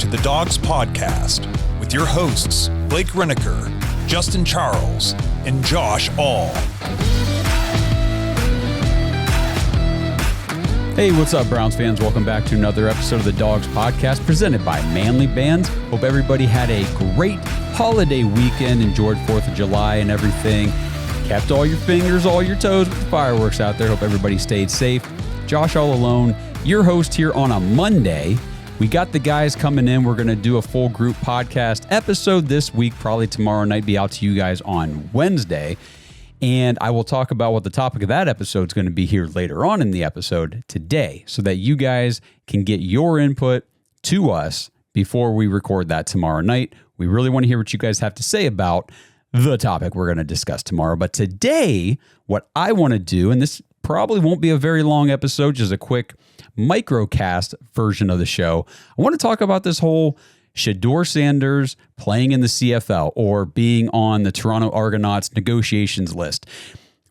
to the Dawgs podcast with your hosts, Blake Reneker, Justin Charles, and Josh All. Hey, what's up, Browns fans? Welcome back to another episode of the Dawgs podcast presented by Manly Bands. Hope everybody had a great holiday weekend, enjoyed 4th of July and everything. Kept all your fingers, all your toes with the fireworks out there. Hope everybody stayed safe. Josh All Alone, your host here on a Monday. We got the guys coming in. We're going to do a full group podcast episode this week, probably tomorrow night, be out to you guys on Wednesday. And I will talk about what the topic of that episode is going to be here later on in the episode today so that you guys can get your input to us before we record that tomorrow night. We really want to hear what you guys have to say about the topic we're going to discuss tomorrow. But today, what I want to do, and this probably won't be a very long episode, just a quick microcast version of the show. I want to talk about this whole Shedeur Sanders playing in the CFL or being on the Toronto Argonauts negotiations list.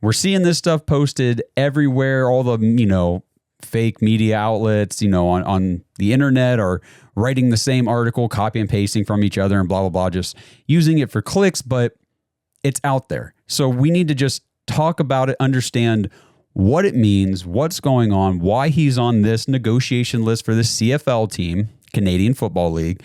We're seeing this stuff posted everywhere. All the, fake media outlets, on the internet are writing the same article, copy and pasting from each other and blah, blah, blah, just using it for clicks, but it's out there. So we need to just talk about it, understand what it means, what's going on, why he's on this negotiation list for the CFL team, Canadian Football League,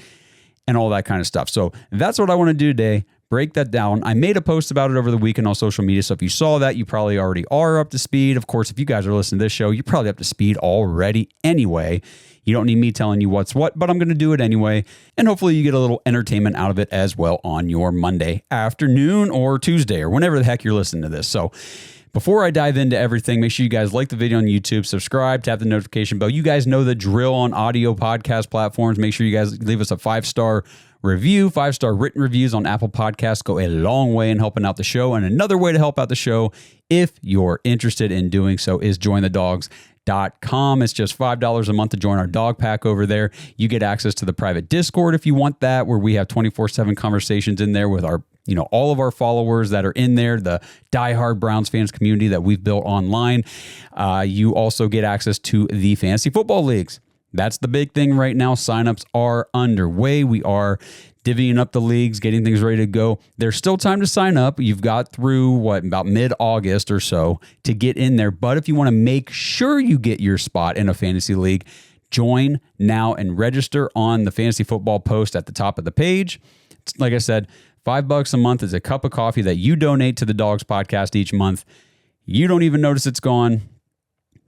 and all that kind of stuff. So that's what I want to do today, break that down. I made a post about it over the weekend on social media, so if you saw that, you probably already are up to speed. Of course, if you guys are listening to this show, you're probably up to speed already anyway. You don't need me telling you what's what, but I'm going to do it anyway, and hopefully you get a little entertainment out of it as well on your Monday afternoon or Tuesday or whenever the heck you're listening to this. So before I dive into everything, make sure you guys like the video on YouTube, subscribe, tap the notification bell. You guys know the drill on audio podcast platforms. Make sure you guys leave us a 5-star review. 5-star written reviews on Apple Podcasts go a long way in helping out the show. And another way to help out the show, if you're interested in doing so, is jointhedawgs.com. It's just $5 a month to join our dog pack over there. You get access to the private Discord if you want that, where we have 24/7 conversations in there with our all of our followers that are in there, the diehard Browns fans community that we've built online. You also get access to the fantasy football leagues. That's the big thing right now. Signups are underway. We are divvying up the leagues, getting things ready to go. There's still time to sign up. You've got through about mid-August or so to get in there. But if you want to make sure you get your spot in a fantasy league, join now and register on the fantasy football post at the top of the page. It's, like I said, $5 a month is a cup of coffee that you donate to the Dawgs podcast each month. You don't even notice it's gone,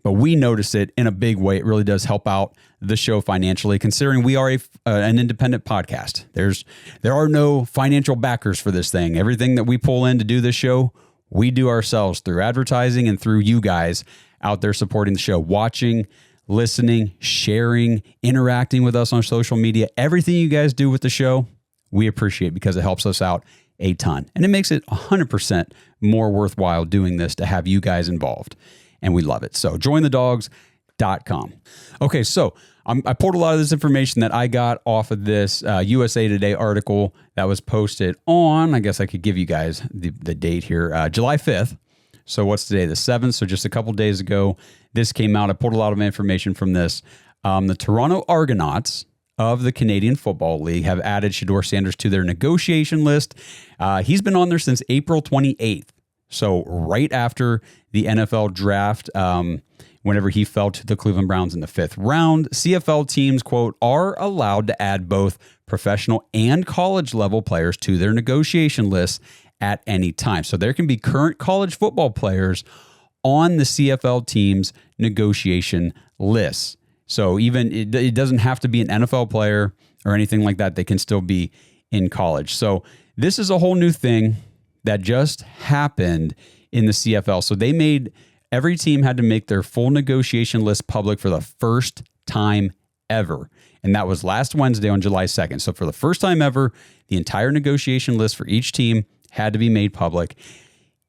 but we notice it in a big way. It really does help out the show financially, considering we are an independent podcast. There are no financial backers for this thing. Everything that we pull in to do this show, we do ourselves through advertising and through you guys out there supporting the show, watching, listening, sharing, interacting with us on social media. Everything you guys do with the show, we appreciate, because it helps us out a ton. And it makes it 100% more worthwhile doing this to have you guys involved. And we love it. So jointhedawgs.com. Okay, so I pulled a lot of this information that I got off of this USA Today article that was posted on, I guess I could give you guys the date here, July 5th. So what's today, the 7th? So just a couple days ago, this came out. I pulled a lot of information from this. The Toronto Argonauts of the Canadian Football League have added Shedeur Sanders to their negotiation list. He's been on there since April 28th. So right after the NFL draft, whenever he fell to the Cleveland Browns in the 5th round, CFL teams, quote, are allowed to add both professional and college level players to their negotiation list at any time. So there can be current college football players on the CFL team's negotiation lists. So even it doesn't have to be an NFL player or anything like that. They can still be in college. So this is a whole new thing that just happened in the CFL. So every team had to make their full negotiation list public for the first time ever. And that was last Wednesday on July 2nd. So for the first time ever, the entire negotiation list for each team had to be made public.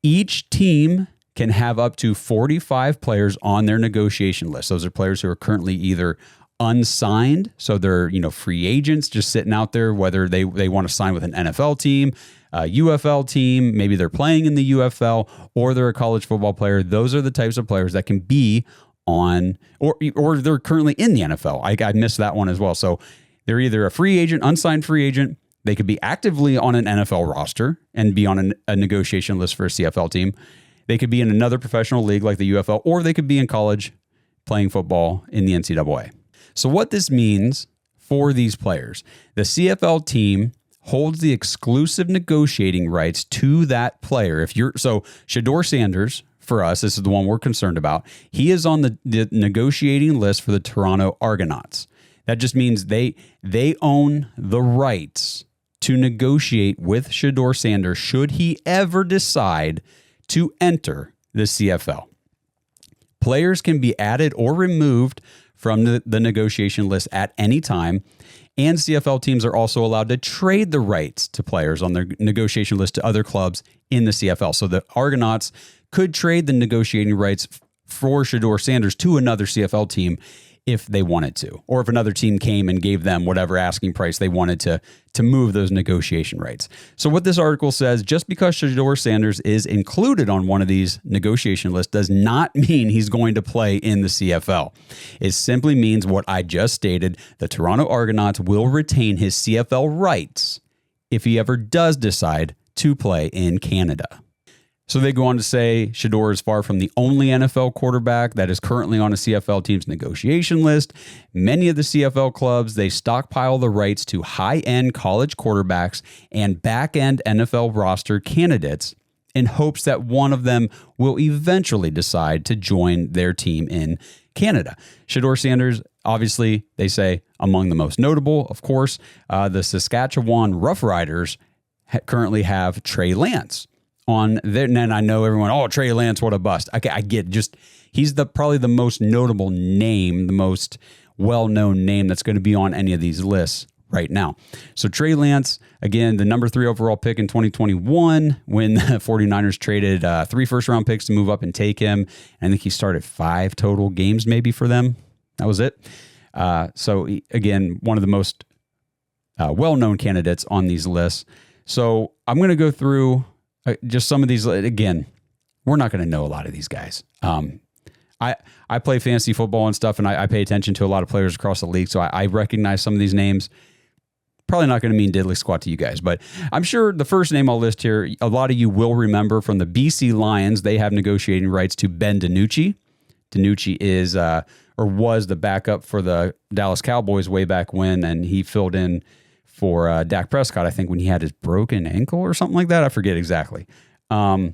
Each team can have up to 45 players on their negotiation list. Those are players who are currently either unsigned, so they're free agents just sitting out there, whether they want to sign with an NFL team, a UFL team, maybe they're playing in the UFL, or they're a college football player. Those are the types of players that can be on, or they're currently in the NFL. I missed that one as well. So They're either a free agent, unsigned free agent. They could be actively on an NFL roster and be on a negotiation list for a CFL team. They could be in another professional league like the UFL, or they could be in college playing football in the NCAA. So what this means for these players, the CFL team holds the exclusive negotiating rights to that player. So Shedeur Sanders, for us, this is the one we're concerned about. He is on the negotiating list for the Toronto Argonauts. That just means they own the rights to negotiate with Shedeur Sanders should he ever decide to enter the CFL. Players can be added or removed from the negotiation list at any time, and CFL teams are also allowed to trade the rights to players on their negotiation list to other clubs in the CFL. So the Argonauts could trade the negotiating rights for Shedeur Sanders to another CFL team if they wanted to, or if another team came and gave them whatever asking price they wanted to move those negotiation rights. So what this article says, just because Shedeur Sanders is included on one of these negotiation lists does not mean he's going to play in the CFL. It simply means what I just stated. The Toronto Argonauts will retain his CFL rights if he ever does decide to play in Canada. So they go on to say Shedeur is far from the only NFL quarterback that is currently on a CFL team's negotiation list. Many of the CFL clubs, they stockpile the rights to high-end college quarterbacks and back-end NFL roster candidates in hopes that one of them will eventually decide to join their team in Canada. Shedeur Sanders, obviously, they say among the most notable, of course, the Saskatchewan Roughriders currently have Trey Lance on there. And then I know everyone, oh, Trey Lance, what a bust. Okay, I get it. Just he's probably the most notable name, the most well-known name that's going to be on any of these lists right now. So Trey Lance, again, the number 3 overall pick in 2021 when the 49ers traded 3 first-round picks to move up and take him. I think he started 5 total games maybe for them. That was it. So again, one of the most well-known candidates on these lists. So I'm going to go through just some of these. Again, we're not going to know a lot of these guys. I play fantasy football and stuff, and I pay attention to a lot of players across the league, so I recognize some of these names. Probably not going to mean diddly squat to you guys, but I'm sure the first name I'll list here, a lot of you will remember from the BC Lions. They have negotiating rights to Ben DiNucci. DiNucci is or was the backup for the Dallas Cowboys way back when, and he filled in for Dak Prescott, I think, when he had his broken ankle or something like that. I forget exactly. But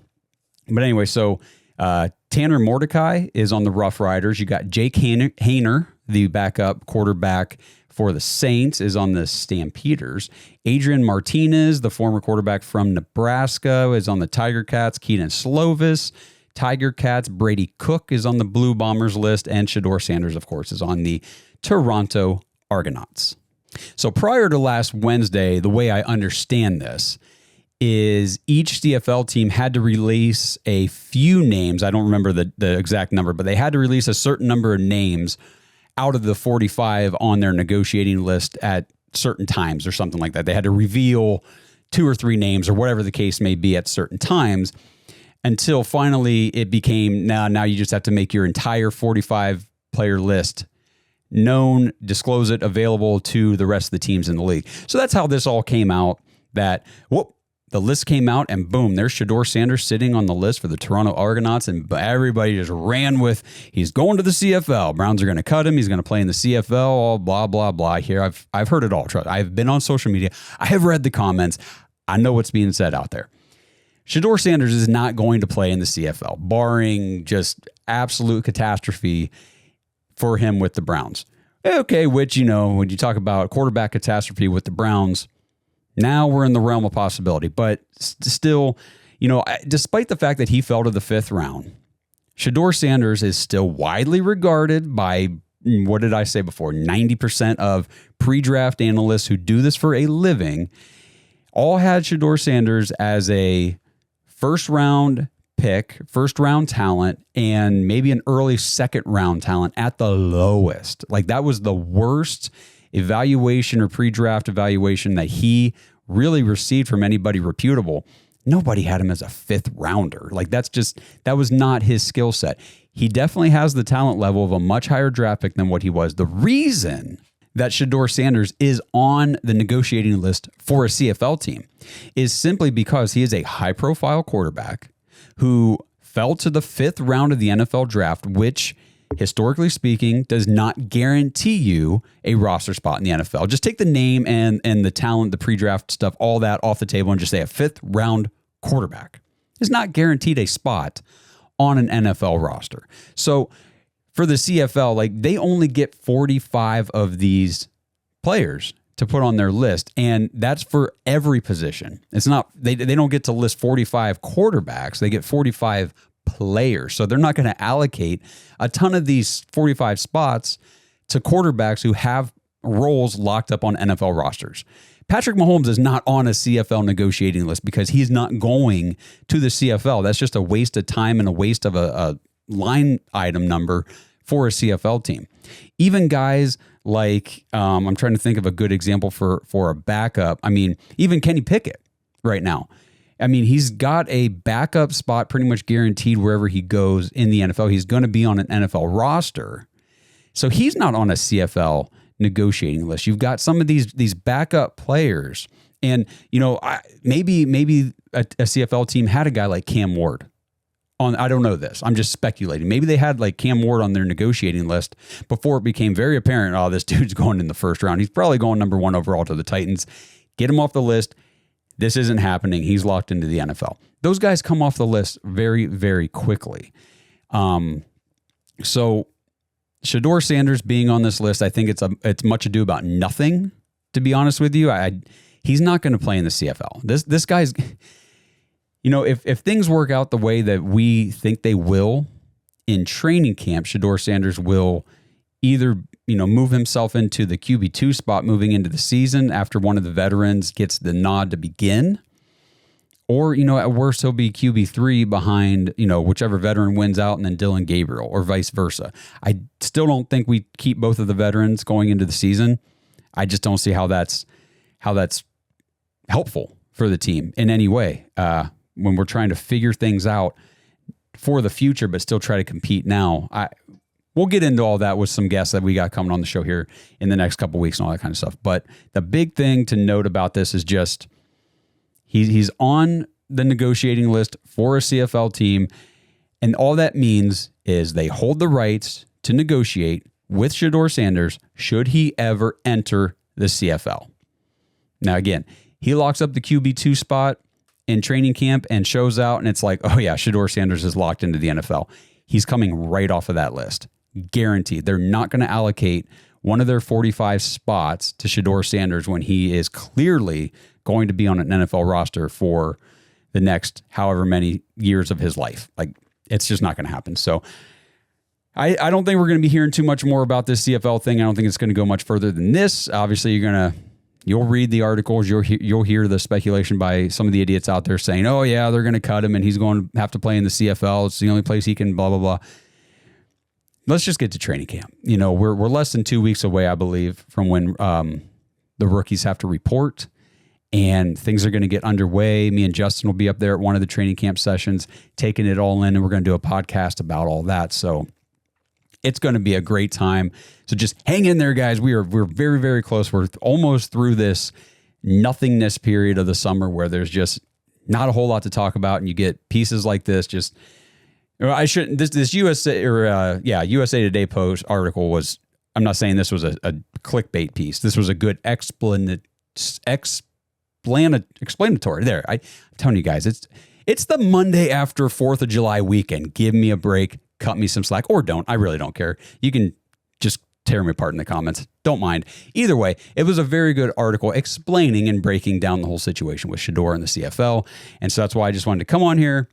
anyway, so Tanner Mordecai is on the Rough Riders. You got Jake Haener, the backup quarterback for the Saints, is on the Stampeders. Adrian Martinez, the former quarterback from Nebraska, is on the Tiger Cats. Keaton Slovis, Tiger Cats. Brady Cook is on the Blue Bombers list. And Shedeur Sanders, of course, is on the Toronto Argonauts. So prior to last Wednesday, the way I understand this is each CFL team had to release a few names. I don't remember the exact number, but they had to release a certain number of names out of the 45 on their negotiating list at certain times or something like that. They had to reveal 2 or 3 names or whatever the case may be at certain times until finally it became now you just have to make your entire 45 player list known, disclose it, available to the rest of the teams in the league. So that's how this all came out, that the list came out and boom, there's Shedeur Sanders sitting on the list for the Toronto Argonauts, and everybody just ran with, he's going to the CFL. Browns are going to cut him. He's going to play in the CFL, all blah, blah, blah. Here, I've heard it all. I've been on social media. I have read the comments. I know what's being said out there. Shedeur Sanders is not going to play in the CFL, barring just absolute catastrophe for him with the Browns. Okay, which, when you talk about quarterback catastrophe with the Browns, now we're in the realm of possibility. But still, despite the fact that he fell to the 5th round, Shedeur Sanders is still widely regarded by, what did I say before, 90% of pre-draft analysts who do this for a living all had Shedeur Sanders as a first-round pick, first-round talent, and maybe an early second-round talent at the lowest. Like, that was the worst evaluation or pre-draft evaluation that he really received from anybody reputable. Nobody had him as a 5th rounder. Like, that was not his skill set. He definitely has the talent level of a much higher draft pick than what he was. The reason that Shedeur Sanders is on the negotiating list for a CFL team is simply because he is a high-profile quarterback who fell to the 5th round of the NFL draft, which, historically speaking, does not guarantee you a roster spot in the NFL. Just take the name and the talent, the pre-draft stuff, all that off the table and just say a 5th-round quarterback is not guaranteed a spot on an NFL roster. So for the CFL, like, they only get 45 of these players to put on their list, and that's for every position. It's not, they don't get to list 45 quarterbacks. They get 45 players. So they're not going to allocate a ton of these 45 spots to quarterbacks who have roles locked up on NFL rosters. Patrick Mahomes is not on a CFL negotiating list because he's not going to the CFL. That's just a waste of time and a waste of a line item number for a CFL team. Even guys like, I'm trying to think of a good example for a backup. I mean, even Kenny Pickett right now. I mean, he's got a backup spot pretty much guaranteed wherever he goes in the NFL. He's going to be on an NFL roster. So he's not on a CFL negotiating list. You've got some of these backup players. And, maybe a CFL team had a guy like Cam Ward on. I don't know this. I'm just speculating. Maybe they had like Cam Ward on their negotiating list before it became very apparent, oh, this dude's going in the 1st round. He's probably going number 1 overall to the Titans. Get him off the list. This isn't happening. He's locked into the NFL. Those guys come off the list very, very quickly. So Shedeur Sanders being on this list, I think it's much ado about nothing, to be honest with you. He's not going to play in the CFL. This guy's, if things work out the way that we think they will in training camp, Shedeur Sanders will either move himself into the QB2 spot moving into the season after one of the veterans gets the nod to begin. Or, at worst, he'll be QB3 behind, whichever veteran wins out and then Dylan Gabriel or vice versa. I still don't think we keep both of the veterans going into the season. I just don't see how that's helpful for the team in any way when we're trying to figure things out for the future but still try to compete now. We'll get into all that with some guests that we got coming on the show here in the next couple of weeks and all that kind of stuff. But the big thing to note about this is just he's on the negotiating list for a CFL team, and all that means is they hold the rights to negotiate with Shedeur Sanders should he ever enter the CFL. Now, again, he locks up the QB2 spot in training camp and shows out, and it's like, oh yeah, Shedeur Sanders is locked into the NFL. He's coming right off of that list. Guaranteed. They're not going to allocate one of their 45 spots to Shedeur Sanders when he is clearly going to be on an NFL roster for the next however many years of his life. Like, it's just not going to happen. So I don't think we're going to be hearing too much more about this CFL thing. I don't think it's going to go much further than this. Obviously, you'll read the articles. You'll hear the speculation by some of the idiots out there saying, oh yeah, they're going to cut him and he's going to have to play in the CFL. It's the only place he can blah, blah, blah. Let's just get to training camp. We're less than 2 weeks away, I believe, from when the rookies have to report and things are going to get underway. Me and Justin will be up there at one of the training camp sessions, taking it all in, and we're going to do a podcast about all that. So it's going to be a great time. So just hang in there, guys. We're very, very close. We're almost through this nothingness period of the summer where there's just not a whole lot to talk about, and you get pieces like this. This USA Today Post article was, I'm not saying this was a clickbait piece. This was a good explanatory. There, I'm telling you guys, it's the Monday after 4th of July weekend. Give me a break. Cut me some slack, or don't. I really don't care. You can just tear me apart in the comments. Don't mind. Either way, it was a very good article explaining and breaking down the whole situation with Shedeur and the CFL. And so that's why I just wanted to come on here,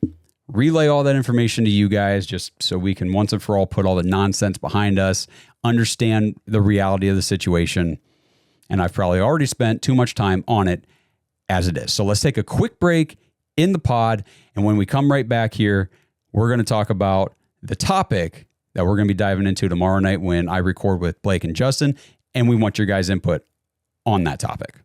relay all that information to you guys, just so we can once and for all put all the nonsense behind us, understand the reality of the situation. And I've probably already spent too much time on it as it is. So let's take a quick break in the pod. And when we come right back here, we're going to talk about the topic that we're going to be diving into tomorrow night when I record with Blake and Justin, and we want your guys' input on that topic.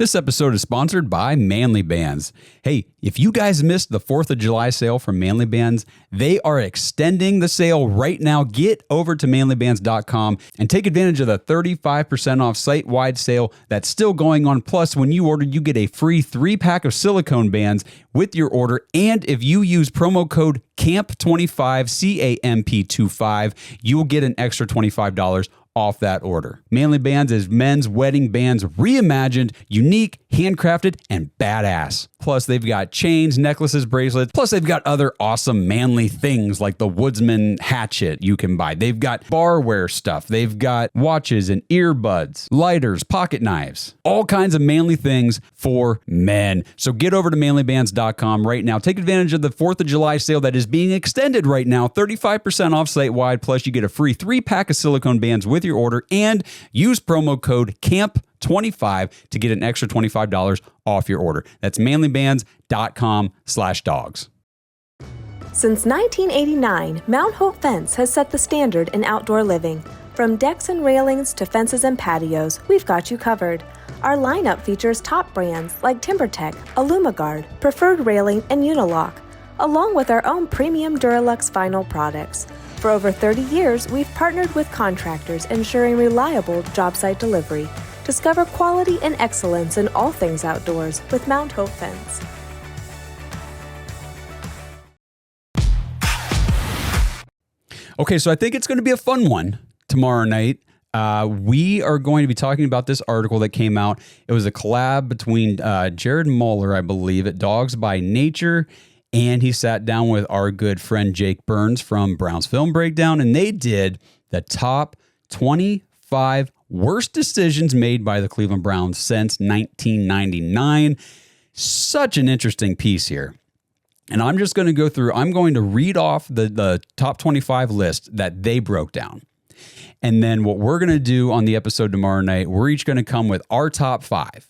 This episode is sponsored by Manly Bands. Hey, if you guys missed the 4th of July sale from Manly Bands, they are extending the sale right now. Get over to manlybands.com and take advantage of the 35% off site-wide sale that's still going on. Plus, when you order, you get a free 3-pack of silicone bands with your order. And if you use promo code CAMP25, CAMP25, you will get an extra $25 off that order. Manly Bands is men's wedding bands reimagined, unique, handcrafted, and badass. Plus, they've got chains, necklaces, bracelets. Plus, they've got other awesome manly things like the Woodsman hatchet you can buy. They've got barware stuff. They've got watches and earbuds, lighters, pocket knives, all kinds of manly things for men. So get over to manlybands.com right now. Take advantage of the 4th of July sale that is being extended right now. 35% off site-wide. Plus, you get a free 3-pack of silicone bands with your order and use promo code CAMP25 to get an extra $25 off your order. That's manlybands.com/dogs. Since 1989, Mount Hope Fence has set the standard in outdoor living. From decks and railings to fences and patios, we've got you covered. Our lineup features top brands like TimberTech, Alumagard, Preferred Railing, and Unilock, along with our own premium Duralux vinyl products. For over 30 years, we've partnered with contractors ensuring reliable job site delivery. Discover quality and excellence in all things outdoors with Mount Hope Fence. Okay, so I think it's going to be a fun one tomorrow night. We are going to be talking about this article that came out. It was a collab between Jared Muller, I believe, at Dawgs by Nature, and he sat down with our good friend Jake Burns from Browns Film Breakdown, and they did the top 25 worst decisions made by the Cleveland Browns since 1999. Such an interesting piece here. And I'm just going to go through, I'm going to read off the top 25 list that they broke down. And then what we're going to do on the episode tomorrow night, we're each going to come with our top 5.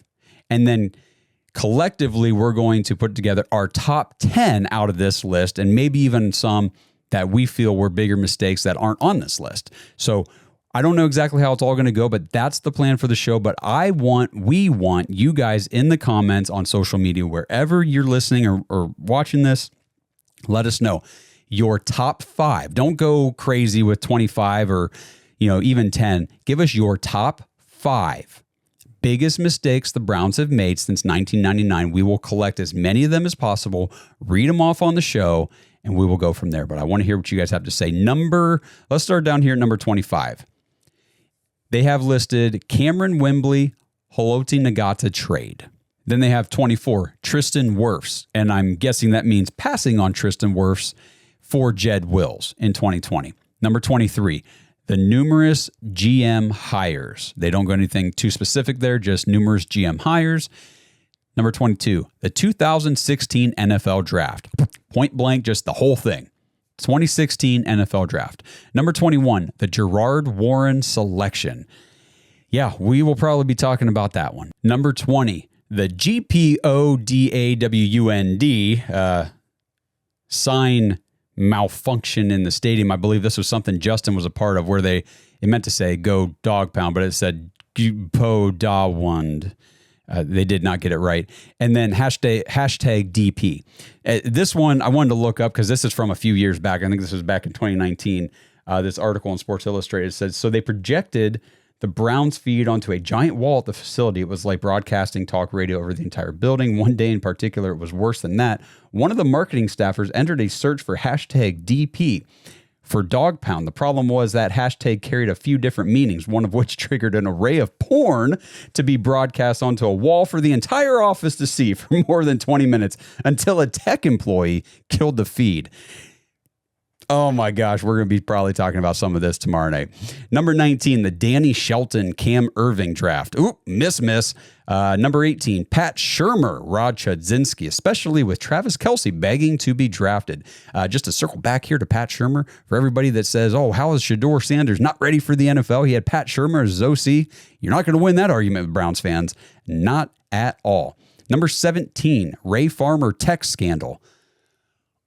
And then collectively, we're going to put together our top 10 out of this list, and maybe even some that we feel were bigger mistakes that aren't on this list. So I don't know exactly how it's all going to go, but that's the plan for the show. But we want you guys in the comments on social media, wherever you're listening or watching this, let us know your top 5. Don't go crazy with 25 or, even 10. Give us your top 5 biggest mistakes the Browns have made since 1999. We will collect as many of them as possible, read them off on the show, and we will go from there. But I want to hear what you guys have to say. Let's start down here at number 25. They have listed Cameron Wembley, Haloti Nagata trade. Then they have 24, Tristan Wirfs, and I'm guessing that means passing on Tristan Wirfs for Jed Wills in 2020. Number 23, the numerous GM hires. They don't go anything too specific there, just numerous GM hires. Number 22, the 2016 NFL draft. Point blank, just the whole thing. 2016 NFL draft. Number 21, the Gerard Warren selection. Yeah, we will probably be talking about that one. Number 20, the GPODAWUND sign malfunction in the stadium. I believe this was something Justin was a part of where it meant to say go dog pound, but it said GPODAWUND. They did not get it right. And then hashtag DP. This one I wanted to look up because this is from a few years back. I think this was back in 2019. This article in Sports Illustrated says, so they projected the Browns feed onto a giant wall at the facility. It was like broadcasting talk radio over the entire building. One day in particular, it was worse than that. One of the marketing staffers entered a search for hashtag DP for dog pound. The problem was that hashtag carried a few different meanings, one of which triggered an array of porn to be broadcast onto a wall for the entire office to see for more than 20 minutes until a tech employee killed the feed. Oh my gosh, we're going to be probably talking about some of this tomorrow night. Number 19, the Danny Shelton, Cam Irving draft. Ooh, miss. Number 18, Pat Shurmur, Rod Chudzinski, especially with Travis Kelce begging to be drafted. Just to circle back here to Pat Shurmur, for everybody that says, oh, how is Shedeur Sanders not ready for the NFL? He had Pat Shurmur as his OC. You're not going to win that argument with Browns fans. Not at all. Number 17, Ray Farmer tech scandal.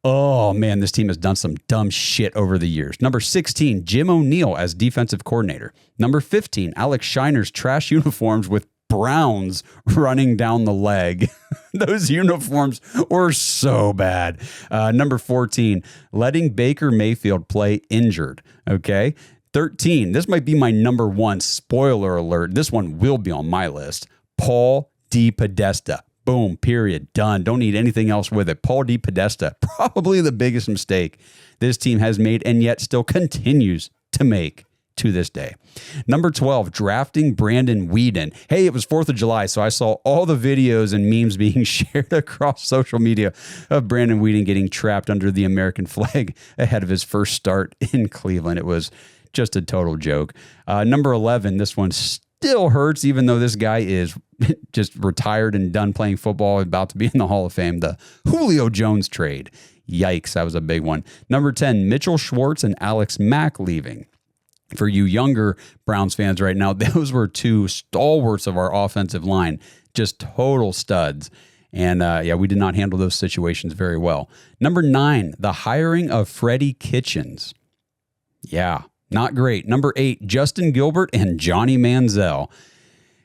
Oh, man, this team has done some dumb shit over the years. Number 16, Jim O'Neill as defensive coordinator. Number 15, Alex Shiner's trash uniforms with Browns running down the leg. Those uniforms were so bad. Number 14, letting Baker Mayfield play injured. Okay. 13, this might be my number one. Spoiler alert. This one will be on my list. Paul DePodesta. Boom, period, done. Don't need anything else with it. Paul DePodesta, probably the biggest mistake this team has made and yet still continues to make to this day. Number 12, drafting Brandon Weeden. Hey, it was 4th of July, so I saw all the videos and memes being shared across social media of Brandon Weeden getting trapped under the American flag ahead of his first start in Cleveland. It was just a total joke. Number 11, this one still hurts, even though this guy is just retired and done playing football, about to be in the Hall of Fame. The Julio Jones trade. Yikes, that was a big one. Number 10, Mitchell Schwartz and Alex Mack leaving. For you younger Browns fans right now, those were two stalwarts of our offensive line, just total studs. And we did not handle those situations very well. Number 9, the hiring of Freddie Kitchens. Yeah, not great. Number 8, Justin Gilbert and Johnny Manziel.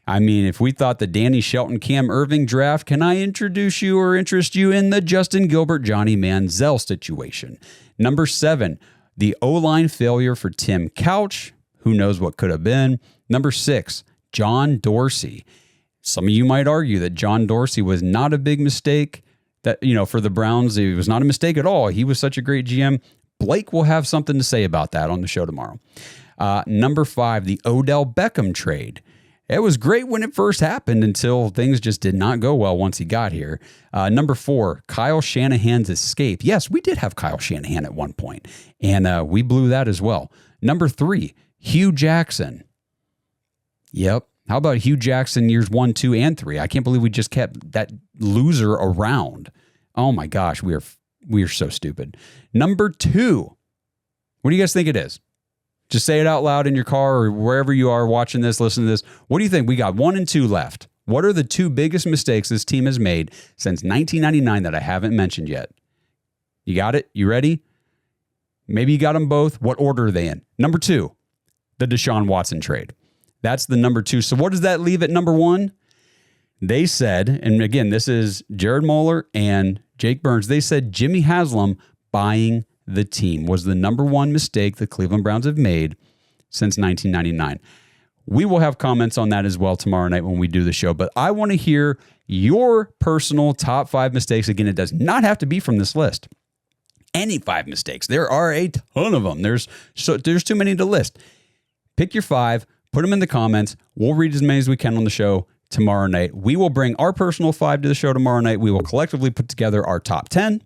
I mean, if we thought the Danny Shelton, Cam Irving draft, can I introduce you or interest you in the Justin Gilbert, Johnny Manziel situation? Number 7, the O-line failure for Tim Couch. Who knows what could have been? Number 6, John Dorsey. Some of you might argue that John Dorsey was not a big mistake. That, for the Browns, it was not a mistake at all. He was such a great GM. Blake will have something to say about that on the show tomorrow. Number 5, the Odell Beckham trade. It was great when it first happened until things just did not go well once he got here. Number 4, Kyle Shanahan's escape. Yes, we did have Kyle Shanahan at one point, and we blew that as well. Number 3, Hugh Jackson. Yep. How about Hugh Jackson years 1, 2, and 3? I can't believe we just kept that loser around. Oh my gosh, we are so stupid. Number 2, what do you guys think it is? Just say it out loud in your car or wherever you are watching this, listening to this. What do you think? We got 1 and 2 left. What are the 2 biggest mistakes this team has made since 1999 that I haven't mentioned yet? You got it? You ready? Maybe you got them both. What order are they in? Number 2, the Deshaun Watson trade. That's the number 2. So what does that leave at number 1? They said, and again, this is Jared Moeller and Jake Burns, they said Jimmy Haslam buying the team was the number 1 mistake the Cleveland Browns have made since 1999. We will have comments on that as well tomorrow night when we do the show, but I want to hear your personal top 5 mistakes. Again, it does not have to be from this list. Any 5 mistakes. There are a ton of them. There's too many to list. Pick your 5, put them in the comments. We'll read as many as we can on the show tomorrow night. We will bring our personal 5 to the show tomorrow night. We will collectively put together our top 10.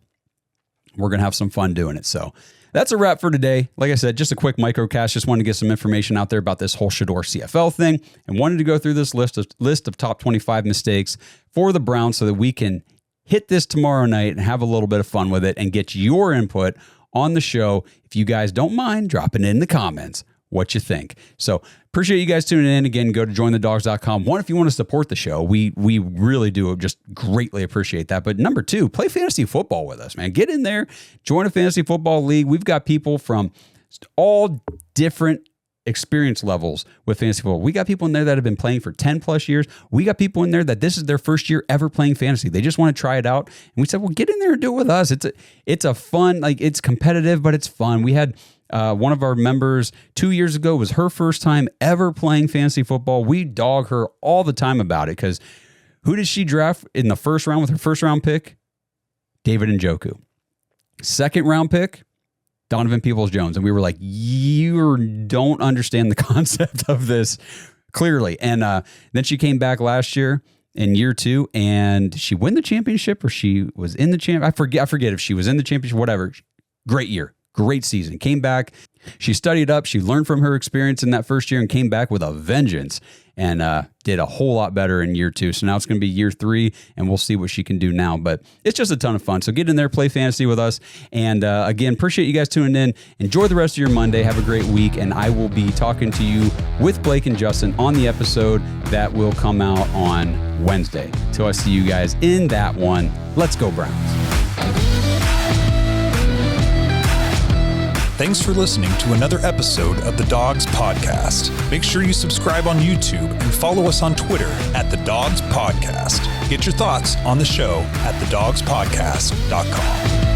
We're going to have some fun doing it. So that's a wrap for today. Like I said, just a quick microcast. Just wanted to get some information out there about this whole Shedeur CFL thing and wanted to go through this list of top 25 mistakes for the Browns so that we can hit this tomorrow night and have a little bit of fun with it and get your input on the show. If you guys don't mind dropping it in the comments what you think. So appreciate you guys tuning in. Again, go to jointhedawgs.com. 1, if you want to support the show, we really do just greatly appreciate that. But number 2, play fantasy football with us, man. Get in there, join a fantasy football league. We've got people from all different experience levels with fantasy football. We got people in there that have been playing for 10 plus years. We got people in there that this is their first year ever playing fantasy. They just want to try it out. And we said, well, get in there and do it with us. It's a fun, it's competitive, but it's fun. We had one of our members 2 years ago was her first time ever playing fantasy football. We dog her all the time about it because who did she draft in the first round with her first round pick? David Njoku. Second round pick, Donovan Peoples-Jones. And we were like, you don't understand the concept of this clearly. And then she came back last year in year 2 and she won the championship or she was in the champ. I forget if she was in the championship, whatever. Great year. Great season. Came back. She studied up. She learned from her experience in that first year and came back with a vengeance and did a whole lot better in year 2. So now it's going to be year 3 and we'll see what she can do now. But it's just a ton of fun. So get in there, play fantasy with us. And again, appreciate you guys tuning in. Enjoy the rest of your Monday. Have a great week. And I will be talking to you with Blake and Justin on the episode that will come out on Wednesday. Till I see you guys in that one. Let's go Browns. Thanks for listening to another episode of the Dawgs Podcast. Make sure you subscribe on YouTube and follow us on Twitter at the Dawgs Podcast. Get your thoughts on the show at thedawgspodcast.com.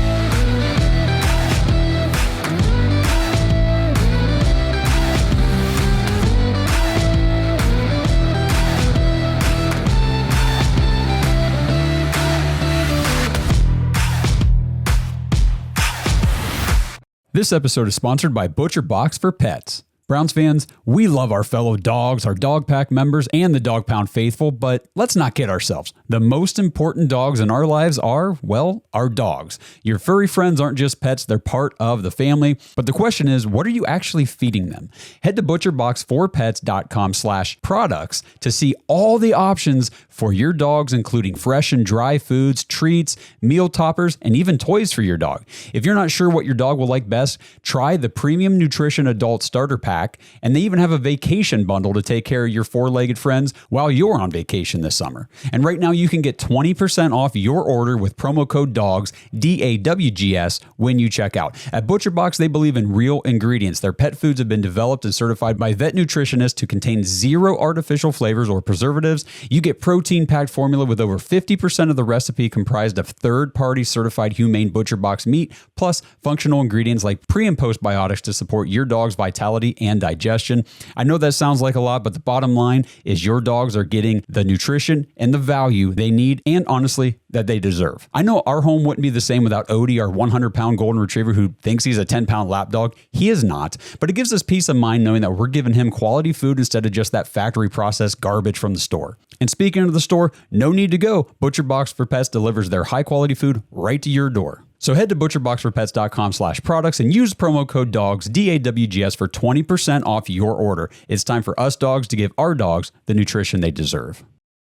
This episode is sponsored by ButcherBox for Pets. Browns fans, we love our fellow dogs, our dog pack members, and the Dog Pound faithful, but let's not kid ourselves. The most important dogs in our lives are, well, our dogs. Your furry friends aren't just pets, they're part of the family. But the question is, what are you actually feeding them? Head to butcherbox4pets.com/products to see all the options for your dogs, including fresh and dry foods, treats, meal toppers, and even toys for your dog. If you're not sure what your dog will like best, try the Premium Nutrition Adult Starter Pack. And they even have a vacation bundle to take care of your four-legged friends while you're on vacation this summer. And right now you can get 20% off your order with promo code DAWGS, DAWGS, when you check out. At ButcherBox, they believe in real ingredients. Their pet foods have been developed and certified by vet nutritionists to contain zero artificial flavors or preservatives. You get protein-packed formula with over 50% of the recipe comprised of third-party certified humane ButcherBox meat, plus functional ingredients like pre- and postbiotics to support your dog's vitality and digestion. I know that sounds like a lot, but the bottom line is your dogs are getting the nutrition and the value they need and honestly that they deserve. I know our home wouldn't be the same without Odie, our 100-pound golden retriever who thinks he's a 10-pound lap dog. He is not, but it gives us peace of mind knowing that we're giving him quality food instead of just that factory processed garbage from the store. And speaking of the store, no need to go. ButcherBox for Pets delivers their high-quality food right to your door. So head to butcherboxforpets.com/products and use promo code DAWGS, DAWGS, for 20% off your order. It's time for us dogs to give our dogs the nutrition they deserve.